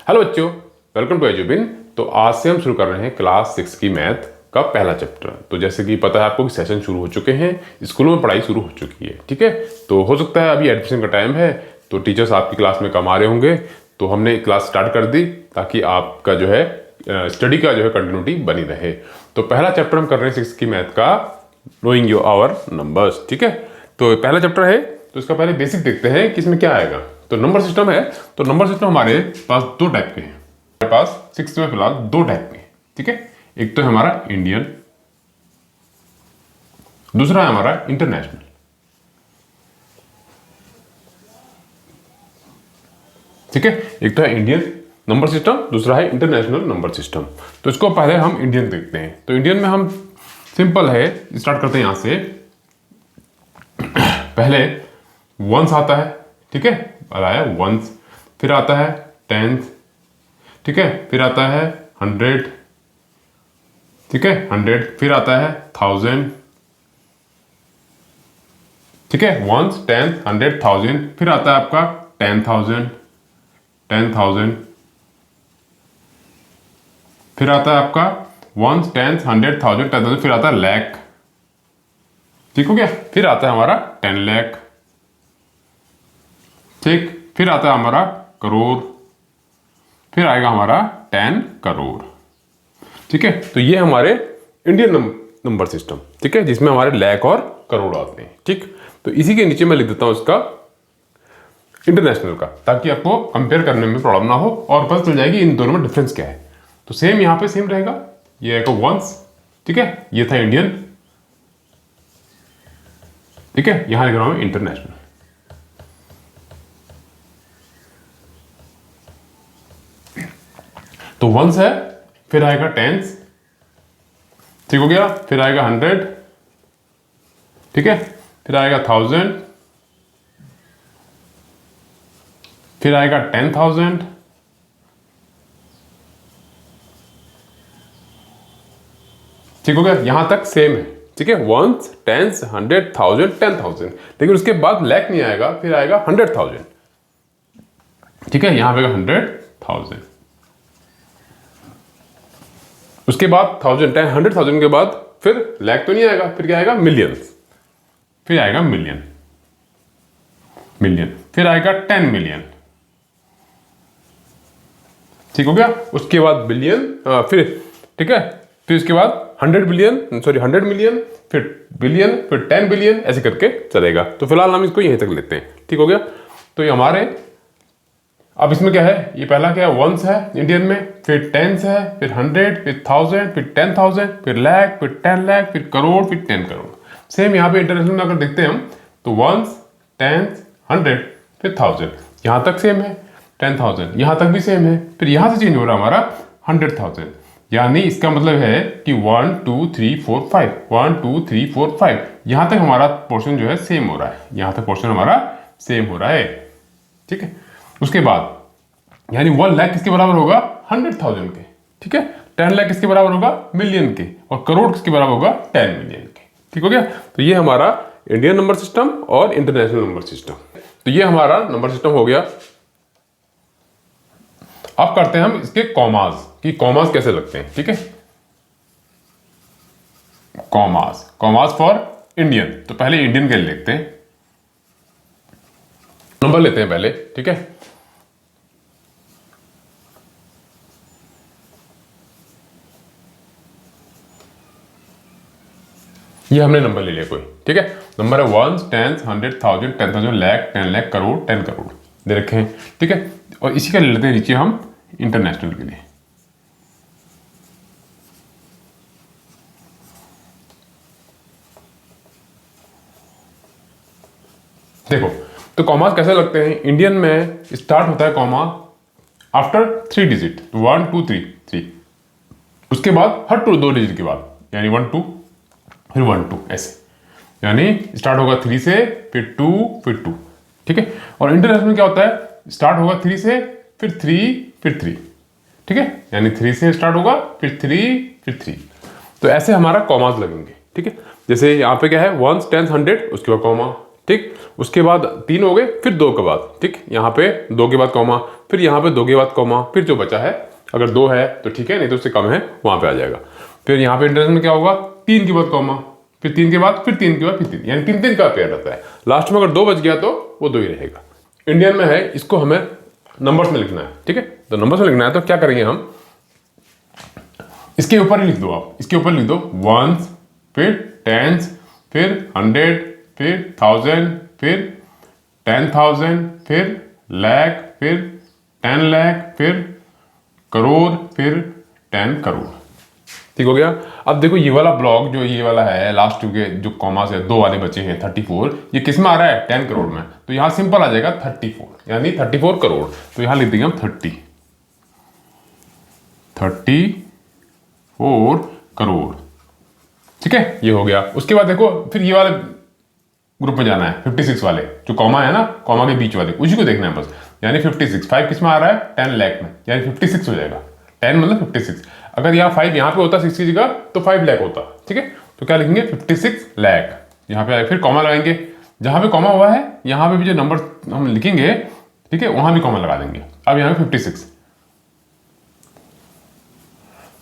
Hello बच्चों, welcome to एजुबिन। तो आज से हम शुरू कर रहे हैं क्लास 6 की मैथ का पहला चैप्टर। तो जैसे कि पता है आपको कि सेशन शुरू हो चुके हैं, स्कूलों में पढ़ाई शुरू हो चुकी है, ठीक है। तो हो सकता है अभी एडमिशन का टाइम है, तो टीचर्स आपकी क्लास में कम आ रहे होंगे, तो हमने क्लास स्टार्ट कर दी ताकि आपका जो है स्टडी का जो है कंटिन्यूटी बनी रहे। तो पहला चैप्टर हम कर रहे हैं 6 की मैथ का, नोइंग योर आवर नंबर्स, ठीक है। तो पहला चैप्टर है, तो इसका पहले बेसिक देखते हैं कि इसमें क्या आएगा। तो नंबर सिस्टम है, तो नंबर सिस्टम हमारे पास दो टाइप के हैं। हमारे पास 6 में फिलहाल दो टाइप के हैं, ठीक है। एक तो है हमारा इंडियन, दूसरा है हमारा इंटरनेशनल। ठीक है, एक तो है इंडियन नंबर सिस्टम, दूसरा है इंटरनेशनल नंबर सिस्टम। तो इसको पहले हम इंडियन देखते हैं। तो इंडियन में हम सिंपल है, स्टार्ट करते हैं यहां से। पहले वंस आता है, ठीक है, आया वंस, फिर आता है टेंथ, ठीक है, फिर आता है 100, ठीक है, 100, फिर आता है 1000, ठीक है, वंस, 10, 100, 1000, फिर आता है आपका 10,000, 10,000, फिर आता है आपका वंस, 10, 100, 1000, 10,000, फिर आता है लाख, ठीक हो गया। फिर आता है हमारा 10 लाख, ठीक, फिर आता है हमारा करोड़, फिर आएगा हमारा 10 करोड़, ठीक है। तो ये हमारे इंडियन नंबर सिस्टम, ठीक है, जिसमें हमारे लाख और करोड़ आते हैं, ठीक। तो इसी के नीचे मैं लिख देता हूं इसका इंटरनेशनल का, ताकि आपको कंपेयर करने में प्रॉब्लम ना हो और पता चल जाएगी इन दोनों में डिफरेंस क्या है। तो सेम यहां पे सेम रहेगा, ये आएगा वंस, ठीक है, ये था इंडियन, ठीक है, यहां लिख रहा हूं इंटरनेशनल। तो वंस है, फिर आएगा टेंस, ठीक हो गया, फिर आएगा 100, ठीक है, फिर आएगा 1000, फिर आएगा 10,000, ठीक हो गया, यहां तक सेम है, ठीक है, वंस, टेंस, 100, 1000, 10,000। लेकिन उसके बाद लाख नहीं आएगा, फिर आएगा 100,000, ठीक है, यहां पे 100,000, उसके बाद 1000, 100,000 के बाद फिर लाख तो नहीं आएगा, फिर क्या आएगा मिलियंस, फिर आएगा मिलियन, मिलियन, फिर आएगा 10 मिलियन, ठीक हो गया। उसके बाद बिलियन, फिर ठीक है, फिर उसके बाद 100 बिलियन, सॉरी 100 मिलियन, फिर बिलियन, फिर 10 बिलियन, ऐसे करके चलेगा। तो फिलहाल हम इसको यहीं तक लेते हैं, ठीक हो गया। तो ये हमारे, अब इसमें क्या है, ये पहला क्या है, वंस है इंडियन में, फिर टेंस है, फिर 100, फिर 1000, फिर 10,000, फिर लाख, फिर 10 लाख, फिर करोड़, फिर 10 करोड़। सेम यहाँ पे इंटरनेशनल में अगर देखते हैं हम, तो वंस, टेंस, 100, फिर 1000, यहां तक सेम है, 10,000 यहां तक भी सेम है, फिर यहां से चेंज हो रहा है हमारा 100,000। यानी इसका मतलब है कि 1 2 3 4 5, 1 2 3 4 5, यहां तक हमारा पोर्शन जो है सेम हो रहा है, यहां तक पोर्शन हमारा सेम हो रहा है, ठीक है। उसके बाद यानी 1 लाख किसके बराबर होगा, 100,000 के, ठीक है, 10 लाख किसके बराबर होगा, मिलियन के, और करोड़ किसके बराबर होगा, 10 मिलियन के, ठीक हो गया। तो ये हमारा इंडियन नंबर सिस्टम और इंटरनेशनल नंबर सिस्टम। तो ये हमारा नंबर सिस्टम हो गया। अब करते हैं हम इसके कॉमास, कि कॉमास कैसे लगते हैं, ठीक है। Commas, commas for Indian. तो पहले इंडियन के लिए लिखते हैं, नंबर लेते हैं पहले, ठीक है। ये हमने नंबर ले लिया कोई, ठीक है। नंबर है वंस, टेंस, 100, 1000, 10,000, लाख, 10 लाख, करोड़, 10 करोड़ दे रखे हैं, ठीक है। और इसी का ले लेते हैं नीचे हम इंटरनेशनल के लिए। देखो, तो कॉमास कैसे लगते हैं, इंडियन में स्टार्ट होता है कॉमा आफ्टर 3 डिजिट, 1 2 3 3, उसके बाद हर 2 डिजिट के बाद, यानी 1 2, फिर 1 2, ऐसे, यानी स्टार्ट होगा 3 से, फिर 2, फिर 2, ठीक है। और इंटरनेशनल क्या होता है, स्टार्ट होगा 3 से, फिर 3, फिर 3, ठीक है, यानी 3 से स्टार्ट होगा, फिर 3, फिर 3। तो ऐसे हमारा कॉमास लगेंगे, ठीक है। जैसे यहाँ पे क्या है, वंस, टेंस, 100, उसके बाद कॉमा, ठीक। उसके बाद 3 हो गए, फिर 2 के बाद, ठीक, यहाँ पे 2 के बाद कॉमा, फिर यहाँ पे 2 के बाद कॉमा, फिर जो बचा है, अगर 2 है तो ठीक है, नहीं तो उससे कम है वहाँ पे आ जाएगा। फिर यहाँ पे इंटरनेशनल में क्या होगा, 3 के बाद कॉमा, फिर 3 के बाद, फिर 3 के बाद, फिर 3, यानी 3 का पेयर रहता है। लास्ट में अगर 2 बच गया तो वो 2 ही रहेगा। इंडियन में है, इसको हमें नंबर्स में लिखना है, ठीक है। तो नंबर्स में लिखना है तो क्या करेंगे हम, इसके ऊपर ही लिख दो आप, इसके ऊपर लिख दो वंस, फिर टेंस, फिर 100, फिर 1000, फिर 10,000, फिर लाख, फिर 10 लाख, फिर करोड़, फिर 10 करोड़। ठीक हो गया। अब देखो ये वाला ब्लॉक जो ये वाला है, लास्ट टू के जो कॉमा से 2 वाले बचे हैं 34, ये किस में आ रहा है, 10 करोड़ में। तो यहाँ सिंपल आ जाएगा 34, यानी 34 करोड़। तो यहाँ लिख देंगे हम 34 करोड़, ठीक है, ये हो गया। उसके बाद देखो फिर ये वाले ग्रुप में जाना है, 56 वाले जो कॉमा है ना, कॉमा के बीच वाले, उसी को देखना है बस। यानी 56, 5 किस में आ रहा है, 10 लाख में, यानी 56 हो जाएगा। 10 मतलब 56। अगर यहाँ 5 यहाँ पे होता 6 की जगह तो 5 लाख होता, ठीक है। तो क्या लिखेंगे, 56 लाख, यहाँ पे आए, फिर कॉमा लगाएंगे। जहाँ पे कॉमा हुआ है यहाँ पे भी जो नंबर हम लिखेंगे, ठीक है, वहां भी कॉमा लगा देंगे। अब यहाँ पे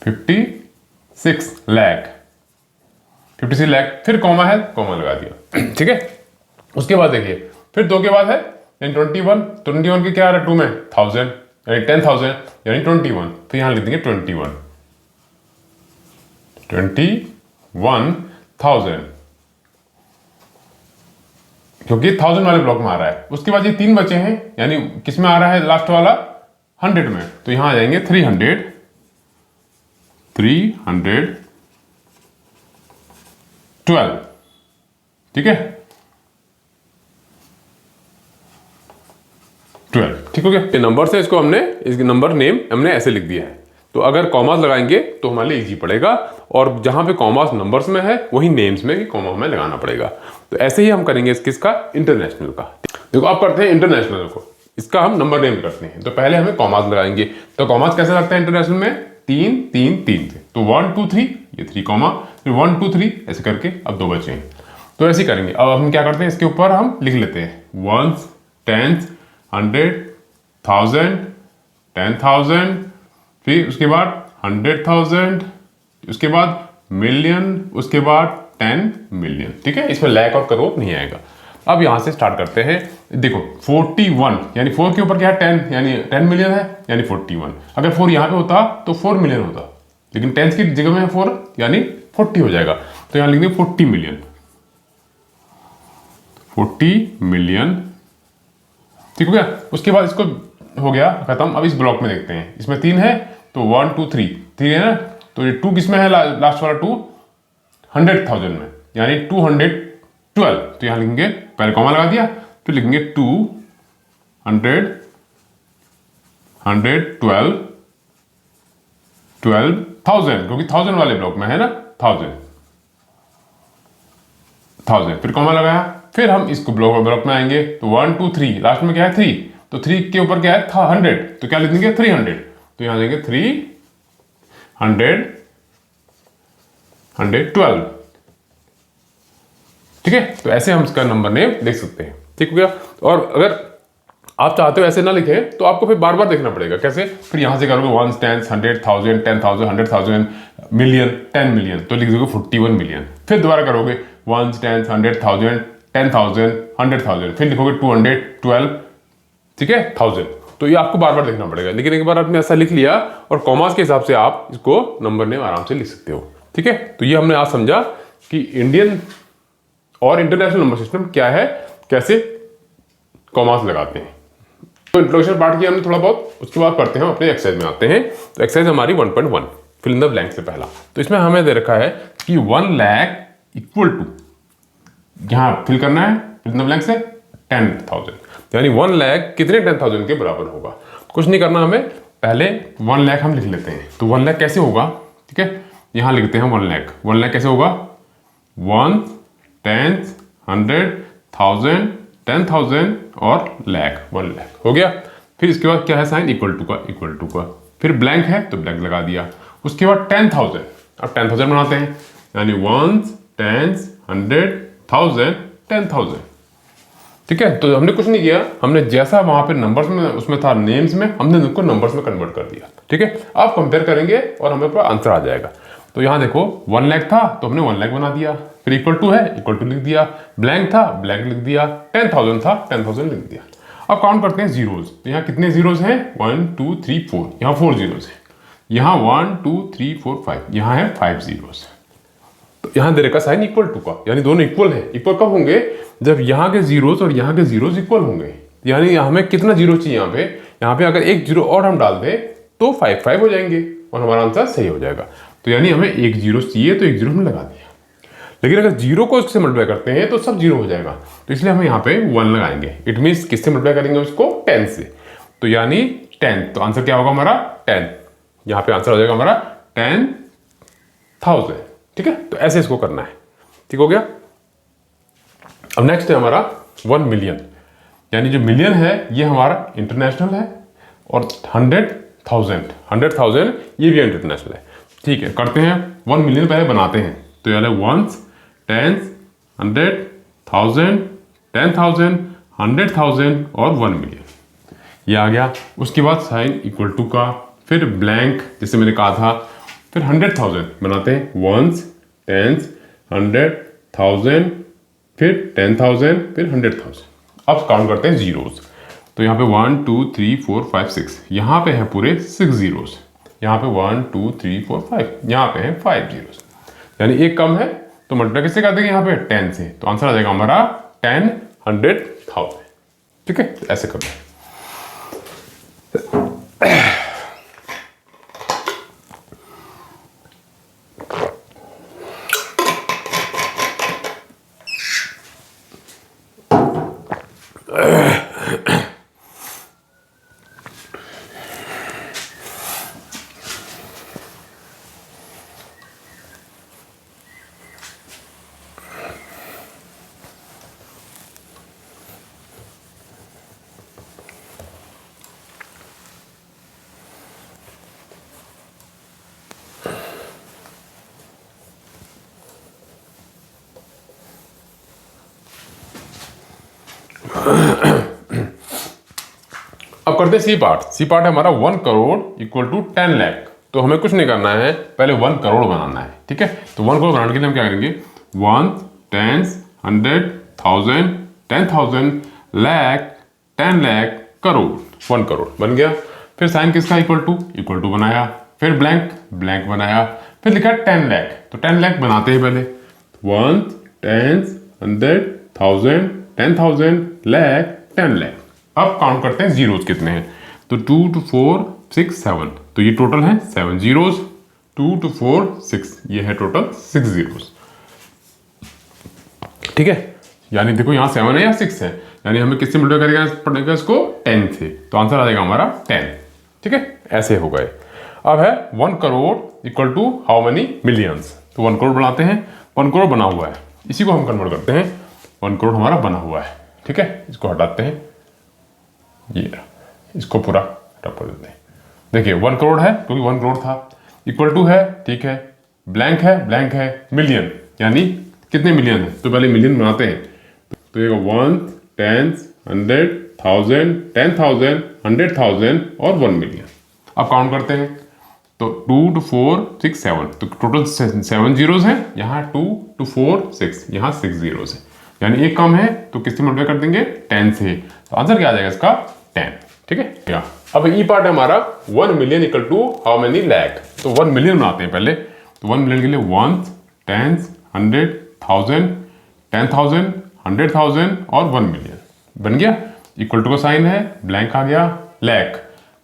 56 लाख, 56 लाख, फिर कॉमा है, कॉमा लगा दिया, ठीक है। उसके बाद देखिए फिर 2 के बाद है यानी 21 के क्या आ रहा है 2 में 1000, यानी 10,000, यानी 21, तो यहां लिख देंगे 21,000, क्योंकि 1000 वाले ब्लॉक में आ रहा है। उसके बाद ये 3 बचे हैं, यानी किस में आ रहा है लास्ट वाला, 100 में, तो यहां आ जाएंगे 312, ठीक है, 12, ठीक हो गया। ये नंबर से इसको हमने, इसके नंबर नेम हमने ऐसे लिख दिया है। तो अगर कॉमास लगाएंगे तो हमारे लिए इजी पड़ेगा, और जहां पे कॉमास नंबर्स में है वही नेम्स में भी कॉमा हमें लगाना पड़ेगा। तो ऐसे ही हम करेंगे किसका, इंटरनेशनल का। देखो आप करते हैं इंटरनेशनल को, इसका हम नंबर नेम करते हैं। तो पहले हमें कॉमास लगाएंगे। तो कॉमास कैसे लगता है इंटरनेशनल में, 3 3 3 से, तो 1 2 3, ये 3 कॉमा, फिर 1 2 3 ऐसे करके, अब 2 बचे हैं। तो ऐसे करेंगे। अब हम क्या करते हैं, इसके ऊपर हम लिख लेते हैं वंस, टेंस, 100, 1000, 10,000, फिर उसके बाद 100,000, उसके बाद मिलियन, उसके बाद 10 मिलियन, ठीक है। इसमें लाख और करोड़ नहीं आएगा। अब यहां से स्टार्ट करते हैं। देखो 41, यानी 4 के ऊपर क्या है 10, यानी 10 मिलियन है, यानी 41। अगर 4 यहां पे होता तो 4 मिलियन होता, लेकिन 10 की जगह में 4, यानी 40 हो जाएगा। तो यहां लिख देंगे 40 मिलियन, 40 मिलियन, ठीक हो गया। उसके बाद इसको हो गया खत्म। अब इस ब्लॉक में देखते हैं, इसमें 3 है, तो 1 2 3 3 है ना, तो ये 2 किसमें है, लास्ट वाला 2 100,000 में, यानी 212। तो यहां लिखेंगे, पहले कॉमा लगा दिया, फिर लिखेंगे 12,000, क्योंकि 1000 वाले ब्लॉक में है ना, 1000, फिर कॉमा लगाया। फिर हम इसको ब्लॉक में आएंगे, तो 1 2 3, लास्ट में क्या है 3, तो 3 के ऊपर क्या है था 100, तो क्या लिख देंगे 300, तो यहां देंगे 112, ठीक है। तो ऐसे हम इसका नंबर नेम देख सकते हैं, ठीक हो गया। और अगर आप चाहते हो ऐसे ना लिखें तो आपको फिर बार बार देखना पड़ेगा। कैसे, फिर यहां से करोगे 1 10 100,000 10,000 100,000 मिलियन 10 मिलियन, तो लिख दोगे 41 मिलियन। फिर दोबारा करोगे 1 10 100,000 10,000 100,000, फिर लिखोगे 212, ठीक है, 1000। तो ये आपको बार बार देखना पड़ेगा, लेकिन एक बार आपने ऐसा लिख लिया और कॉमास के हिसाब से आप इसको नंबर नेम आराम से लिख सकते हो, ठीक है। तो ये हमने आज समझा कि इंडियन और इंटरनेशनल नंबर सिस्टम क्या है, कैसे कॉमास लगाते हैं। तो इंट्रोडक्शन पार्ट किया हमने थोड़ा बहुत, उसके बाद पढ़ते हैं अपने एक्सरसाइज में आते हैं। तो एक्सरसाइज हमारी 1.1 फिल इन द ब्लैंक से पहला। तो इसमें हमें दे रखा है कि 1 लाख इक्वल टू, यहां फिल करना है फिल इन द ब्लैंक से 10,000, यानी 1 लाख कितने 10,000 के बराबर होगा। कुछ नहीं करना हमें, पहले 1 लाख हम लिख लेते हैं। तो 1 लाख कैसे होगा, ठीक है, यहां लिखते हैं 1 लाख। 1 लाख कैसे होगा, 1 10 100 1000 10,000 और लाख, 1 लाख हो गया। फिर इसके बाद क्या है साइन, इक्वल टू का, फिर ब्लैंक है तो ब्लैंक लगा दिया। उसके बाद 10,000, अब 10,000 बनाते हैं, यानी 1 10 100 1000 10,000, ठीक है। तो हमने कुछ नहीं किया, हमने जैसा वहां पे नंबर्स में उसमें था नेम्स में, हमने उनको नंबर्स में कन्वर्ट कर दिया। ठीक है, अब कंपेयर करेंगे और हमें पूरा आंसर आ जाएगा। तो यहाँ देखो 1 लाख था तो हमने 1 लाख बना दिया, फिर इक्वल टू है इक्वल टू लिख दिया, ब्लैंक था ब्लैंक लिख दिया, 10,000 था 10,000 लिख दिया। अब काउंट करते हैं जीरोज। तो यहाँ कितने जीरोज हैं? 1 2 3 4, यहाँ 4 जीरोज है। यहाँ 1 2 3 4 5, यहाँ है 5 जीरोज। तो यहाँ दे रखा साइन इक्वल टू का, यानी दोनों इक्वल है। इक्वल कब होंगे? जब यहाँ के जीरोज और यहाँ के जीरोज इक्वल होंगे। यानी हमें कितना जीरो चाहिए यहाँ पे अगर एक जीरो और हम डाल दें तो 5 5 हो जाएंगे और हमारा आंसर सही हो जाएगा। तो यानी हमें एक जीरो चाहिए तो एक जीरो हमने लगा दिया। लेकिन अगर जीरो को इससे मल्टीप्लाई करते हैं तो सब जीरो हो जाएगा, तो इसलिए हम यहाँ पे 1 लगाएंगे। इट मीन्स किससे मल्टीप्लाई करेंगे उसको? 10 से। तो यानी 10, तो आंसर क्या होगा हमारा? 10। यहाँ पे आंसर हो जाएगा हमारा 10,000। ठीक है, तो ऐसे इसको करना है। ठीक हो गया। अब नेक्स्ट है हमारा 1 मिलियन, यानी जो मिलियन है ये हमारा इंटरनेशनल है और 100,000 ये भी इंटरनेशनल है। ठीक है, करते हैं 1 मिलियन पहले बनाते हैं। तो यानी 1s 10s 100,000 10,000 100,000 और 1 मिलियन ये आ गया। उसके बाद साइन इक्वल टू का, फिर ब्लैंक जैसे मैंने कहा था, फिर 100,000 बनाते हैं। 1s 10s 100,000 फिर 10,000 फिर 100,000। अब काउंट करते हैं जीरोस। तो यहाँ पे 1 2 3 4 5 6, यहाँ पे है पूरे 6 जीरोस। यहाँ पे 1 2 3 4 5, यहाँ पे है 5 जीरोस। यानी एक कम है तो मल्टीप्लाई किससे कर देंगे? यहाँ पे 10 से। तो आंसर आ जाएगा हमारा 10 100,000। ठीक है, तो ऐसे करते हैं। अब करते हैं सी पार्ट। सी पार्ट है हमारा 1 करोड़ इक्वल टू 10 लाख। तो हमें कुछ नहीं करना है, पहले 1 करोड़ बनाना है। ठीक है, तो 1 करोड़ बनाने के लिए हम क्या करेंगे? 1 10 100,000 10,000 लाख 10 लाख करोड़, 1 करोड़ बन गया। फिर साइन किसका? इक्वल टू बनाया, फिर ब्लैंक ब्लैंक बनाया, फिर लिखा 10 लाख। तो 10 लाख बनाते हैं पहले। 1 10 100,000 10,000 लाख 10 लाख। अब काउंट करते हैं जीरोस कितने हैं। तो 2 2 4 6 7, तो ये टोटल है 7 जीरोस। 2 2 4 6, ये है टोटल 6 जीरोस। ठीक है, यानी देखो यहाँ 7 है या 6 है, यानी हमें किससे मल्टीप्लाई करेगा इसको? 10 से। तो आंसर आ जाएगा हमारा 10। ठीक है, ऐसे हो गए। अब है 1 crore equal to how many millions. तो 1 करोड़ बनाते हैं। 1 करोड़ बना हुआ है, इसी को हम कन्वर्ट करते हैं। 1 करोड़ हमारा बना हुआ है। ठीक है, इसको हटाते हैं, ये इसको पूरा हटा देते हैं। देखिए 1 करोड़ है क्योंकि 1 करोड़ था, इक्वल टू है, ठीक है, ब्लैंक है मिलियन, यानी कितने मिलियन है? तो पहले मिलियन बनाते हैं। तो ये 1 10 100,000 10,000 100,000 और 1 मिलियन। अब काउंट करते हैं। तो 2 2 4 6 7, तो टोटल 7 जीरोस हैं। यहाँ 2 2 4 6, यहाँ 6 जीरोस है, यानी एक कम है तो किससे मल्टीप्लाई कर देंगे? 10 से। तो आंसर क्या आ जाएगा इसका? 10। ठीक है, क्या अब ई पार्ट है हमारा 1 million equal to how many lakh. तो 1 मिलियन बनाते हैं पहले। तो 1 मिलियन के लिए 1 10 100,000 10,000 100,000 और 1 मिलियन बन गया। इक्वल टू का साइन है, ब्लैंक आ गया, लाख।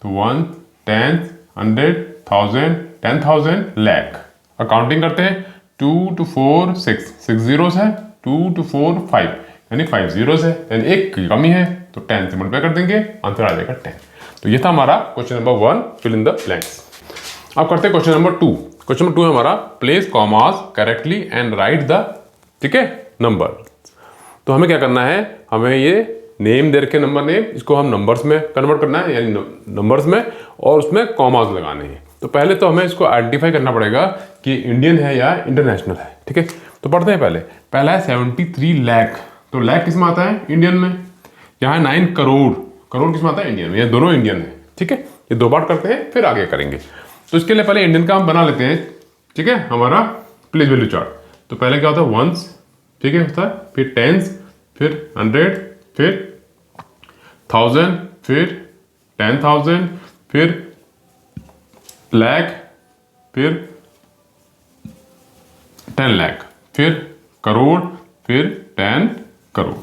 तो 1 10 100,000 10,000 लाख। अकाउंटिंग करते हैं। 2 2 4 6 जीरोस है। 2 2 4 5, यानी 5 जीरोस है, यानी एक की कमी है तो 10 से मल्टीप्लाई कर देंगे, आंसर आ जाएगा 10। तो ये था हमारा question number 1, fill in the blanks. अब करते हैं क्वेश्चन नंबर 2। क्वेश्चन नंबर 2 है हमारा place commas correctly and right the, ठीक है, नंबर। तो हमें क्या करना है, हमें ये नेम दे रखे नंबर नेम, इसको हम नंबर्स में कन्वर्ट करना है, यानी नंबर्स में, और उसमें कॉमास लगाने हैं। तो पहले तो हमें इसको आइडेंटिफाई करना पड़ेगा कि इंडियन है या इंटरनेशनल है। ठीक है, तो पढ़ते हैं पहले। पहला है 73 लाख। तो लाख किस में आता है? इंडियन में। यहाँ है 9 करोड़। करोड़ किसमें आता है? इंडियन में। ये दोनों इंडियन है, ठीक है। ये दो पार्ट करते हैं, फिर आगे करेंगे। तो इसके लिए पहले इंडियन का हम बना लेते हैं, ठीक है, हमारा प्लेस वैल्यू चार्ट। तो पहले क्या होता है? वंस, ठीक है, होता है, फिर टेंस, फिर 100, फिर 1000, फिर 10,000, फिर लाख, फिर 10 लाख, फिर करोड़, फिर 10 करोड़।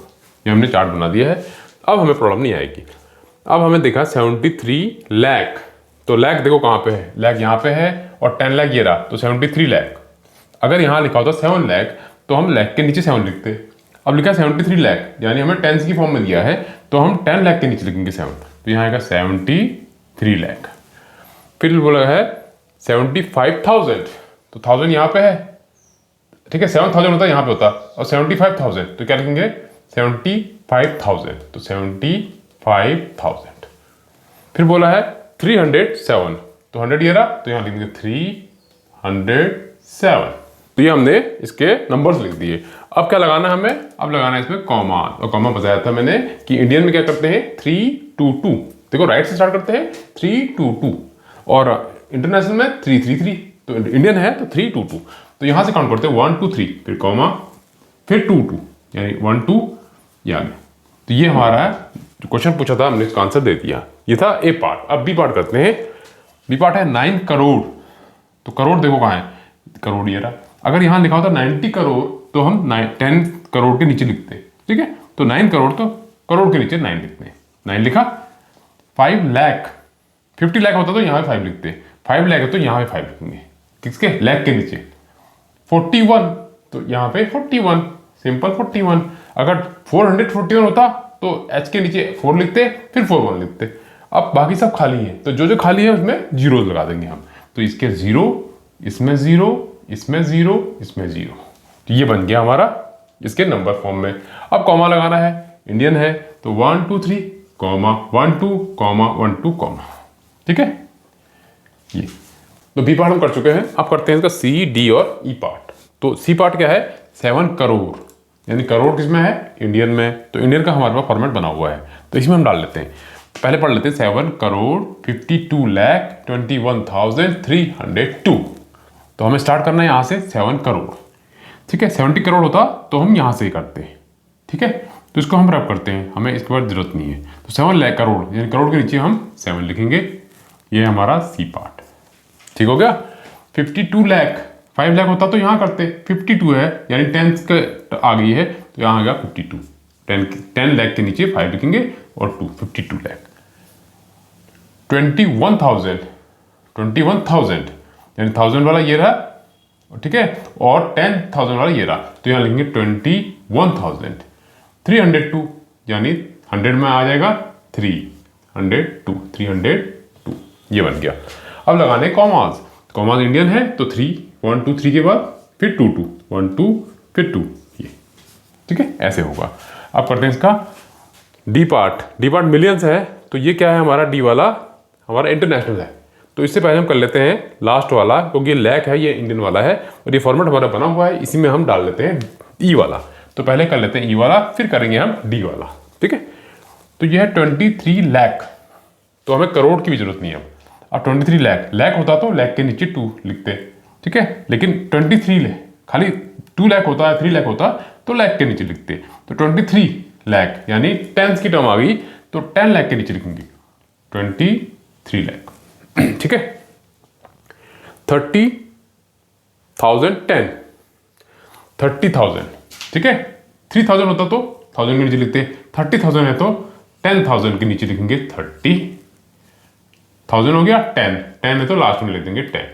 ये हमने चार्ट बना दिया है। अब हमें प्रॉब्लम नहीं आएगी। अब हमें देखा 73 लाख। तो लाख देखो कहाँ पे है? लाख यहाँ पे है और 10 लाख ये रहा, तो 73 लाख। अगर यहाँ लिखा होता 7 लाख तो हम लाख के नीचे 7 लिखते। अब लिखा 73 लाख, यानी हमें टेंस की फॉर्म में दिया है, तो हम 10 लाख के नीचे लिखेंगे 7। तो यहाँ आएगा 73 लाख। फिर बोला है 75,000, तो 1000 यहाँ पे है, ठीक है, 7,000 होता है यहाँ पे होता, और 75,000 तो क्या लिखेंगे? 75,000, तो 75,000। फिर बोला है 307, तो 100 ये रहा, तो यहाँ लिखेंगे 307। तो ये हमने इसके नंबर्स लिख दिए। अब क्या लगाना है हमें? अब लगाना है इसमें कॉमा। और कॉमा बताया था मैंने कि इंडियन में क्या करते हैं? 322। देखो राइट से स्टार्ट करते हैं 322, और इंटरनेशनल में 333। तो इंडियन है तो 322। तो यहां से काउंट करते हैं 1 2 3, फिर कॉमा, फिर 2 2, यानी 1 2 याद है। तो ये हमारा जो क्वेश्चन पूछा था हमने इसका आंसर दे दिया। ये था ए पार्ट। अब बी पार्ट करते हैं। बी पार्ट है 9 करोड़। तो करोड़ देखो कहाँ है? करोड़ ये रहा। अगर यहाँ लिखा होता 90 करोड़ तो हम 10 करोड़ के नीचे लिखते, ठीक है। तो 9 करोड़, तो करोड़ के नीचे 9 लिखते हैं। 9 लिखा। 5 लाख, 50 लाख होता तो यहाँ पे 5 लिखते। 5 लाख है तो यहाँ पे 5 लिखेंगे, किसके? लाख के नीचे। 41, तो यहाँ पे 41, सिंपल 41। अगर 441 होता तो एच के नीचे 4 लिखते, फिर 41 लिखते। अब बाकी सब खाली है, तो जो जो खाली है उसमें जीरोज लगा देंगे हम। तो इसके 0, इसमें 0, इसमें 0, इसमें 0। तो ये बन गया हमारा इसके नंबर फॉर्म में। अब कॉमा लगाना है, इंडियन है तो 1 2 3 कॉमा 1 2 कॉमा 1 2 कॉमा, ठीक है। ये तो बी पार्ट हम कर चुके हैं। अब करते हैं इसका सी, डी और ई पार्ट। तो सी पार्ट क्या है? 7 करोड़, यानी करोड़ किसमें है? इंडियन में। तो इंडियन का हमारे पास फॉर्मेट बना हुआ है, तो इसमें हम डाल लेते हैं। पहले पढ़ लेते हैं 7 करोड़ 52,21,302। तो हमें स्टार्ट करना है यहाँ से 7 करोड़, ठीक है। 70 करोड़ होता तो हम यहाँ से ही करते हैं, ठीक है। तो इसको हम रब करते हैं, हमें इसके बाद जरूरत नहीं है। तो 7 लाख करोड़, यानी करोड़ के नीचे हम 7 लिखेंगे। ये हमारा सी पार्ट, ठीक हो गया। 52 लाख, 5 लाख होता तो यहाँ करते। 52 है, यानी 10 का आ गई है, तो यहाँ आ गया 52। 10 लाख के नीचे 5 लिखेंगे और 2, 52 लाख। 21,000, यानी 1000 वाला ये रहा, ठीक है, और 10,000 वाला ये रहा, तो यहाँ लिखेंगे 21,000। 302, यानी 100 में आ जाएगा 302, 302, ये बन गया। अब लगाने कॉमास। कॉमास इंडियन है तो 3, 1 2 3 के बाद फिर 2 2, 1 2 फिर 2, ये, ठीक है, ऐसे होगा। अब करते हैं इसका D part. D part millions है, तो ये क्या है हमारा? डी वाला हमारा इंटरनेशनल है। तो इससे पहले हम कर लेते हैं लास्ट वाला, क्योंकि ये लैक है, ये इंडियन वाला है, और ये फॉर्मेट हमारा बना हुआ है, इसी में हम डाल लेते हैं ई वाला। तो पहले कर लेते हैं ई वाला, फिर करेंगे हम डी वाला, ठीक है। तो ये है 23 लाख, तो हमें करोड़ की भी जरूरत नहीं है अब 23 लाख। लाख होता तो लाख के नीचे 2 लिखते, ठीक है, लेकिन 23 लाख, खाली 2 लाख होता है, 3 लाख होता तो लाख के नीचे लिखते। तो 23 लाख, यानी टेंस की टर्म आ गई, तो 10 लाख के नीचे लिखेंगे 23 लाख, ठीक है। 30,010, 30,000, ठीक है। 3,000 होता तो 1000 के नीचे लिखते। 30,000 है तो 10,000 के नीचे लिखेंगे 30,000 हो गया। 10 है तो लास्ट में लिख देंगे 10।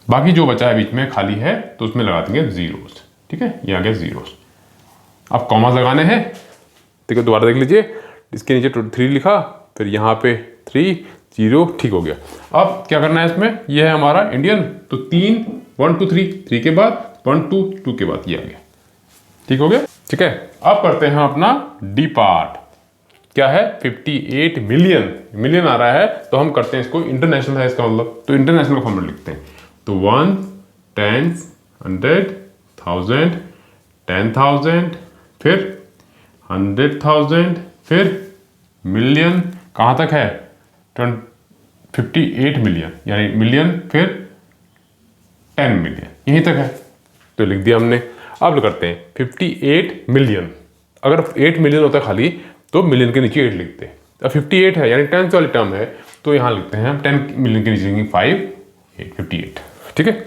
बाकी जो बचा है बीच में खाली है तो उसमें लगा देंगे जीरोस, ठीक है, ये आ गया जीरोस। अब कॉमास लगाने हैं, ठीक है, दोबारा देख लीजिए। इसके नीचे 3 लिखा, फिर यहाँ पे 3 0, ठीक हो गया। अब क्या करना है इसमें? ये है हमारा इंडियन, तो 3 1 2 3 के बाद 1 2 2 के बाद ये आ गया, ठीक हो गया, ठीक है। अब करते हैं अपना डी पार्ट। क्या है? 58 मिलियन। मिलियन आ रहा है तो हम करते हैं इसको इंटरनेशनल है इसका मतलब, तो इंटरनेशनल का फॉर्मेट लिखते हैं। तो 1 10 100 1000 10,000, फिर 100,000, फिर मिलियन कहाँ तक है 58 मिलियन, यानी मिलियन फिर 10 मिलियन, यहीं तक है तो लिख दिया हमने। अब करते हैं 58 मिलियन, अगर 8 मिलियन होता है खाली तो मिलियन के नीचे 8 लिखते हैं। अब 58 है यानी 10 वाली टर्म है तो यहाँ लिखते हैं हम 10 मिलियन के नीचे लिखेंगे 58, ठीक है।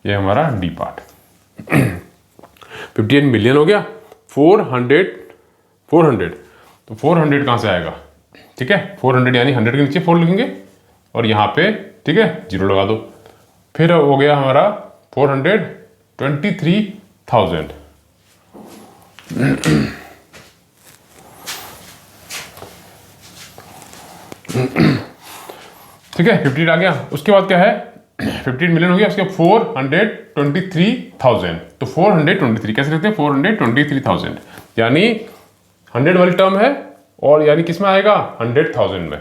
ये हमारा डी पार्ट 58 मिलियन हो गया। 400 तो 400 कहाँ से आएगा, ठीक है। 400 यानी 100 के नीचे 4 लिखेंगे और यहाँ पे ठीक है 0 लगा दो। फिर हो गया हमारा 423,000, ठीक है 58 आ गया। उसके बाद क्या है 58 मिलियन हो गया, उसके बाद 423,000, तो 423 कैसे लिखते हैं 423,000 यानी 100 वाली टर्म है और यानी किस में आएगा 100,000 में,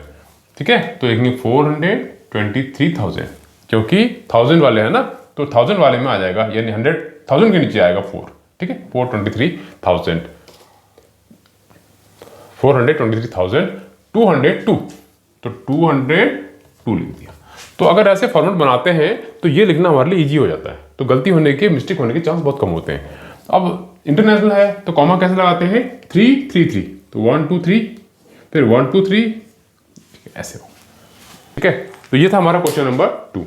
ठीक है। तो लिखेंगे 423,000 क्योंकि 1000 वाले है ना तो 1000 वाले में आ जाएगा यानी 100,000 के नीचे आएगा 4, ठीक है। 423,000 202 तो 202 लिख दिया। तो अगर ऐसे फॉर्मेट बनाते हैं तो ये लिखना हमारे लिए इजी हो जाता है, तो गलती होने के मिस्टेक होने के चांस बहुत कम होते हैं। अब इंटरनेशनल है तो कॉमा कैसे लगाते हैं 3 3 3, तो 1 2 3 फिर 1 2 3 ऐसे हो, ठीक है। तो ये था हमारा क्वेश्चन नंबर 2।